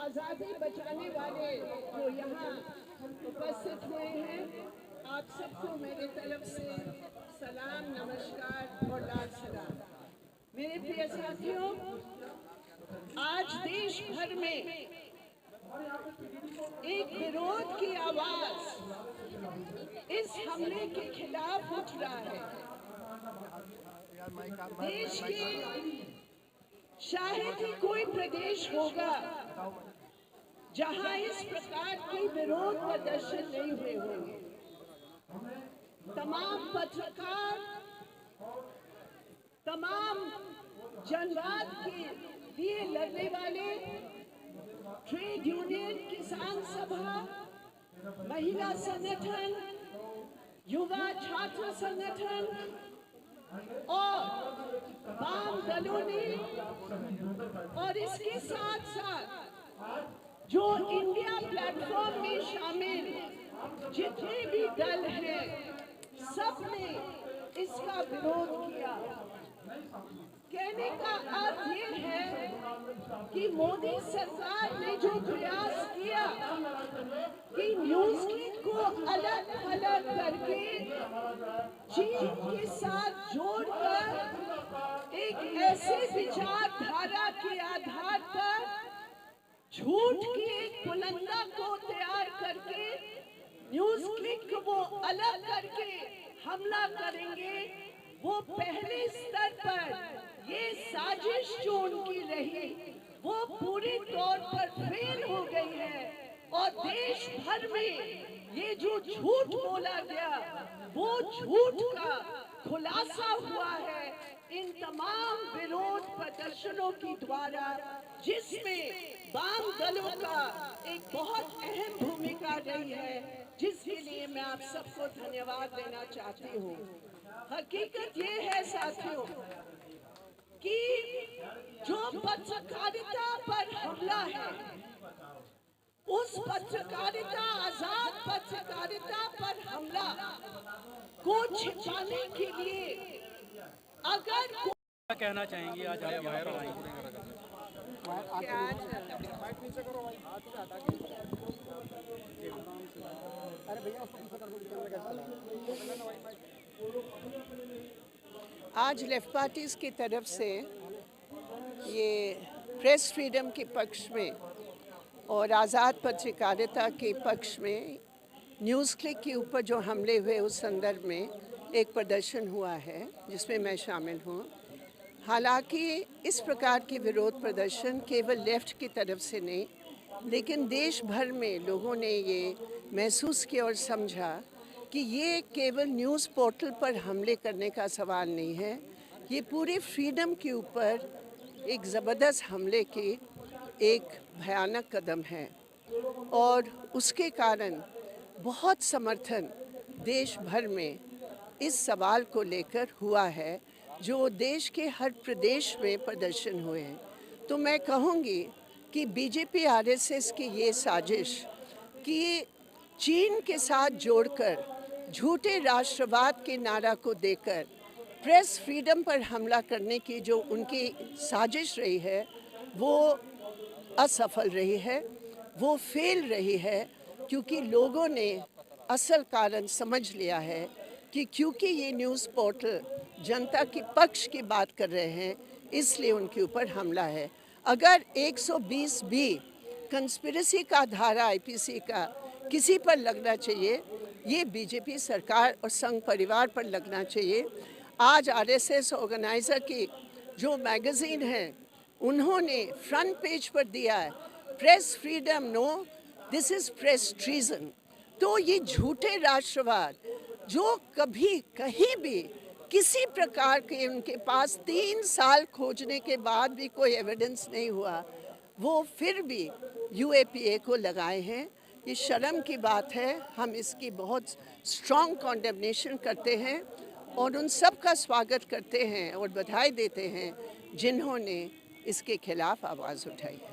आज़ादी बचाने वाले जो यहाँ उपस्थित हुए हैं, आप सबको मेरे तरफ से सलाम, नमस्कार और लाल सलाम। मेरे प्रिय साथियों, आज देश भर में एक विरोध की आवाज इस हमले के खिलाफ उठ रहा है। देश के शायद ही कोई प्रदेश होगा जहां इस प्रकार के विरोध प्रदर्शन नहीं हुए होंगे। तमाम पत्रकार, तमाम जनवाद के लिए लड़ने वाले, ट्रेड यूनियन, किसान सभा, महिला संगठन, युवा छात्र संगठन और वाम दलों ने, और इसके साथ साथ जो इंडिया प्लेटफॉर्म में शामिल जितने भी दल हैं, सबने इसका विरोध किया। कहने का अर्थ ये है कि मोदी सरकार ने जो प्रयास किया कि न्यूज़ क्लिक को अलग अलग करके चीन के साथ जोड़कर एक ऐसे विचारधारा के आधार पर झूठ की एक बुलंदा को तैयार करके न्यूज़ क्लिक को वो अलग करके हमला करेंगे, वो पहले स्तर पर ये साजिश जो उनकी रही वो पूरी तौर पर फेल हो गई है। और देश भर में ये जो झूठ बोला गया वो झूठ का खुलासा हुआ है इन तमाम विरोध प्रदर्शनों की द्वारा, जिसमें वाम दलों का एक बहुत अहम भूमिका रही है, जिसके लिए मैं आप सबको धन्यवाद देना चाहती हूँ। हकीकत ये है साथियों कि जो पत्रकारिता पर हमला है, उस पत्रकारिता, आजाद पत्रकारिता पर हमला को छिपाने के लिए अगर क्या कहना चाहेंगी? आज आए वायरल आई आज लेफ्ट पार्टीज की तरफ से ये प्रेस फ्रीडम के पक्ष में और आज़ाद पत्रकारिता के पक्ष में न्यूज़ क्लिक के ऊपर जो हमले हुए उस संदर्भ में एक प्रदर्शन हुआ है जिसमें मैं शामिल हूँ। हालांकि इस प्रकार के विरोध प्रदर्शन केवल लेफ्ट की तरफ से नहीं, लेकिन देश भर में लोगों ने ये महसूस किया और समझा कि ये केवल न्यूज़ पोर्टल पर हमले करने का सवाल नहीं है, ये पूरे फ्रीडम के ऊपर एक ज़बरदस्त हमले की एक भयानक कदम है। और उसके कारण बहुत समर्थन देश भर में इस सवाल को लेकर हुआ है, जो देश के हर प्रदेश में प्रदर्शन हुए हैं। तो मैं कहूँगी कि बीजेपी आरएसएस की ये साजिश कि चीन के साथ जोड़कर झूठे राष्ट्रवाद के नारा को देकर प्रेस फ्रीडम पर हमला करने की जो उनकी साजिश रही है वो असफल रही है, वो फेल रही है, क्योंकि लोगों ने असल कारण समझ लिया है कि क्योंकि ये न्यूज़ पोर्टल जनता के पक्ष की बात कर रहे हैं, इसलिए उनके ऊपर हमला है। अगर 120 भी कंस्पिरेसी का धारा आईपीसी का किसी पर लगना चाहिए, ये बीजेपी सरकार और संघ परिवार पर लगना चाहिए। आज आरएसएस ऑर्गेनाइज़र की जो मैगज़ीन है, उन्होंने फ्रंट पेज पर दिया है press freedom no, this is press treason. तो ये झूठे राष्ट्रवाद जो कभी कहीं भी किसी प्रकार के उनके पास 3 साल खोजने के बाद भी कोई एविडेंस नहीं हुआ, वो फिर भी यूएपीए को लगाए हैं। ये शर्म की बात है। हम इसकी बहुत स्ट्रॉन्ग कॉन्डेमनेशन करते हैं और उन सब का स्वागत करते हैं और बधाई देते हैं जिन्होंने इसके खिलाफ आवाज़ उठाई है।